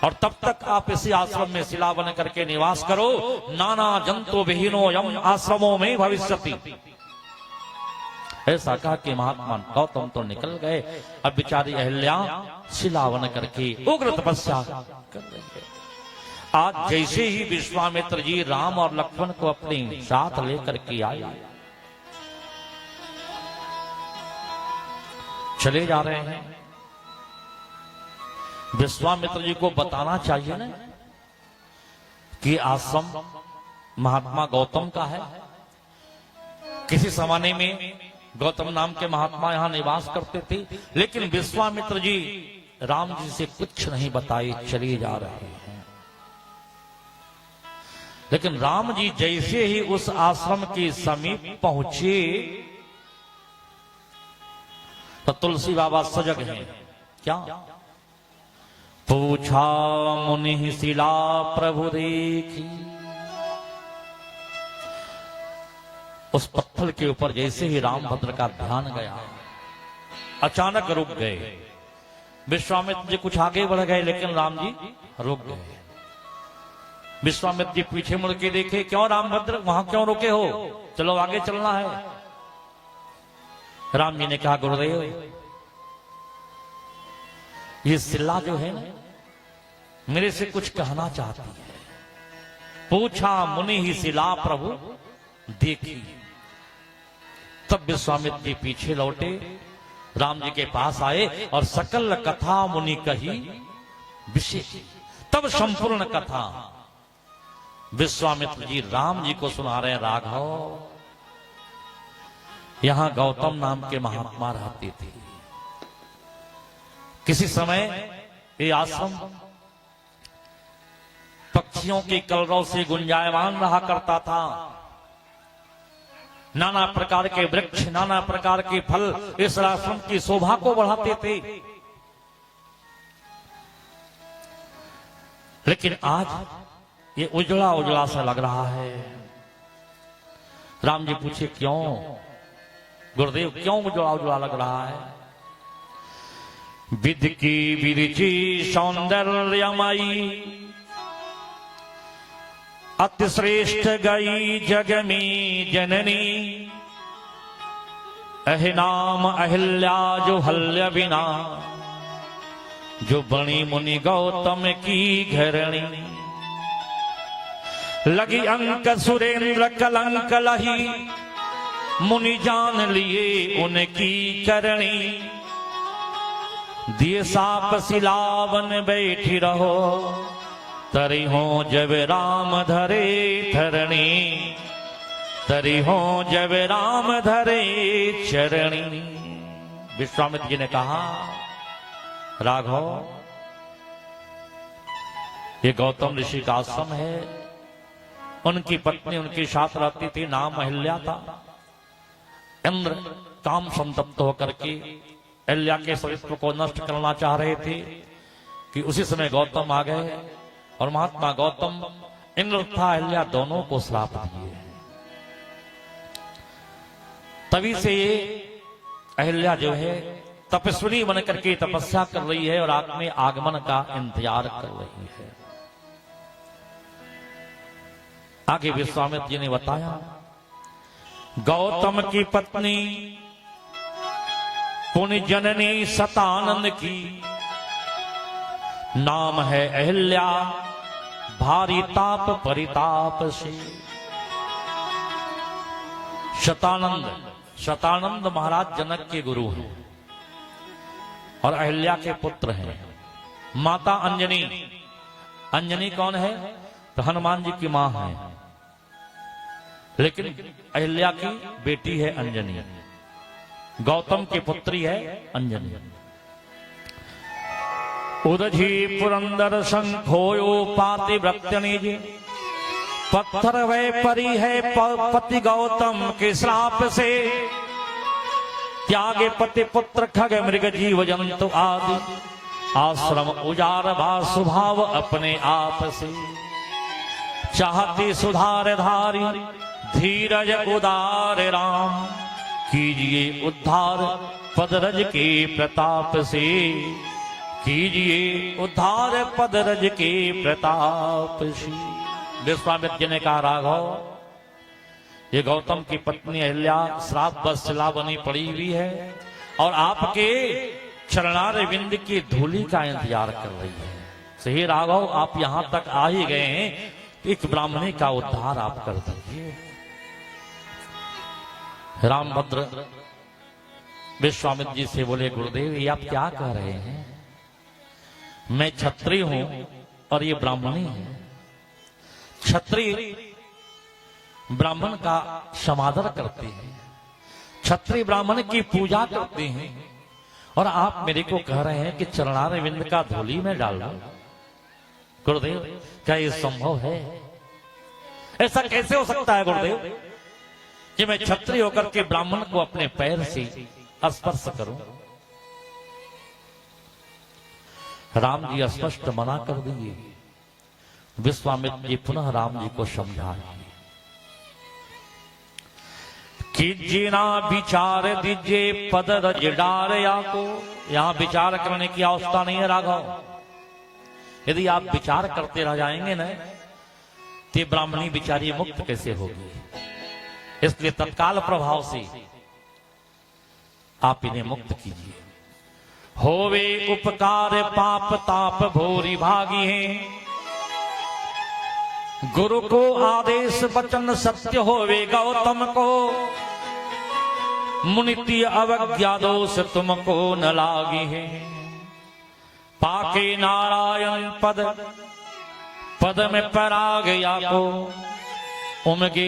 और तब तक आप इसी आश्रम में शिला बन करके निवास करो। नाना जंतु विहीनो यम आश्रमों में भविष्यति। ऐसा कहा कि महात्मा गौतम तो निकल गए, अब बेचारी अहिल्या शिला बन करके उग्र तपस्या कर रही है। आज जैसे ही विश्वामित्र जी राम और लक्ष्मण को अपने साथ लेकर के आए, चले जा रहे हैं। विश्वामित्र जी को बताना चाहिए ना कि आश्रम महात्मा गौतम का है। किसी जमाने में गौतम नाम के महात्मा यहां निवास करते थे, लेकिन विश्वामित्र जी राम जी से कुछ नहीं बताए चले जा रहे हैं। लेकिन राम जी जैसे ही उस आश्रम के समीप पहुंचे तो तुलसी बाबा सजग हैं। क्या पूछा मुनि शिला प्रभु देखी। उस पत्थर के ऊपर जैसे ही रामभद्र का ध्यान गया, अचानक रुक गए। विश्वामित्र जी कुछ आगे बढ़ गए, लेकिन राम जी रुक गए। विश्वामित्र जी पीछे मुड़ के देखे, क्यों रामभद्र वहां क्यों रुके हो, चलो आगे चलना है। राम जी ने कहा, गुरुदेव ये शिला जो है ना मेरे से कुछ कहना चाहती है। पूछा मुनि ही शिला प्रभु देखी। तब विश्वामित्र जी पीछे लौटे, राम जी के पास आए और सकल कथा मुनि कही विशेष। तब संपूर्ण कथा विश्वामित्र जी राम जी को सुना रहे हैं। राघव, यहां गौतम नाम के महात्मा रहते थे। किसी समय ये आश्रम पक्षियों के कलरव से गुंजायमान रहा करता था। नाना प्रकार के वृक्ष, नाना प्रकार के फल इस आश्रम की शोभा को बढ़ाते थे। लेकिन आज ये उजड़ा उजड़ा सा लग रहा है। राम जी पूछे, क्यों गुरुदेव, क्यों उजड़ा उजड़ा लग रहा है? विद की विरची सौंदर्यमयी अतिश्रेष्ठ गई जग में जननी। अहिनाम अहिल्या जो हल्य बिना, जो बणी मुनि गौतम की घरणी। लगी अंक सुरेंद्र कलंक लही, मुनि जान लिए उनकी करणी। दिए साप सिलावन बैठी रहो, तरी हो जब राम धरे धरणी। तरी हो जब राम धरे चरणी। विश्वामित्र जी ने कहा, राघव ये गौतम ऋषि का आश्रम है। उनकी पत्नी उनके साथ रहती थी, नाम अहिल्या था। इंद्र काम संतप्त होकर के अहिल्या के सरित्व को नष्ट करना चाह रहे थे कि उसी समय गौतम आ गए और महात्मा गौतम इंद्र तथा अहिल्या दोनों को श्राप दिए। तभी से ये अहिल्या जो है तपस्विनी बन करके तपस्या कर रही है और आपने आगमन का इंतजार कर रही है। आगे विश्वामित्र जी ने बताया, गौतम की पत्नी पुण्य जननी शतानंद की, नाम है अहिल्या, भारी ताप परिताप से। शतानंद महाराज जनक के गुरु हैं और अहिल्या के पुत्र हैं। माता अंजनी, अंजनी कौन है? तो हनुमान जी की मां है, लेकिन अहिल्या की बेटी है अंजनी। गौतम की पुत्री है अंजनी। उदझी पुरंदर शंखोयो पातिव्रत्य निज, पत्थर वै परी है पति गौतम के श्राप से। त्यागे पति पुत्र खग मृग जीव जंतु आदि, आश्रम उजार भा स्वभाव अपने आप से। चाहती सुधार धारी धीरज उदार राम, कीजिए उद्धार पदरज के प्रताप से। कीजिए उद्धार पद रज के प्रताप श्री। विश्वामित्र जी ने कहा राघव, ये गौतम की पत्नी अहिल्या श्राप बस शिला बनी पड़ी हुई है और आपके चरणार विंद की धूलि का इंतजार कर रही है। सही राघव, आप यहां तक आ ही गए हैं, एक ब्राह्मणी का उद्धार आप कर दीजिए। रामभद्र विश्वामित्र जी से बोले गुरुदेव, ये आप क्या कह रहे हैं? मैं क्षत्रिय हूं और ये ब्राह्मणी है। क्षत्रिय ब्राह्मण का समादर करते हैं, क्षत्रिय ब्राह्मण की पूजा करते हैं, और आप मेरे को कह रहे हैं कि चरणार विंद का धूलि में डाल दो। गुरुदेव, क्या ये संभव है? ऐसा कैसे हो सकता है गुरुदेव कि मैं क्षत्रिय होकर के ब्राह्मण को अपने पैर से स्पर्श करूं? राम जी स्पष्ट मना कर दिए। विश्वामित्र जी पुनः राम जी को समझाए कि जीना विचार दीजिए पद रज डारया को। यहां विचार करने की आवश्यकता नहीं है राघव। यदि आप विचार करते रह जाएंगे ना, तो ब्राह्मणी बिचारी मुक्त कैसे होगी? इसलिए तत्काल प्रभाव से आप इन्हें मुक्त कीजिए। होवे उपकार पाप ताप भोरी भागी हैं, गुरु को आदेश वचन सत्य होवे गौतम को, मुनिति अवज्ञा दोष तुमको न लागी है। पाके नारायण पद पद में पराग या को उमगे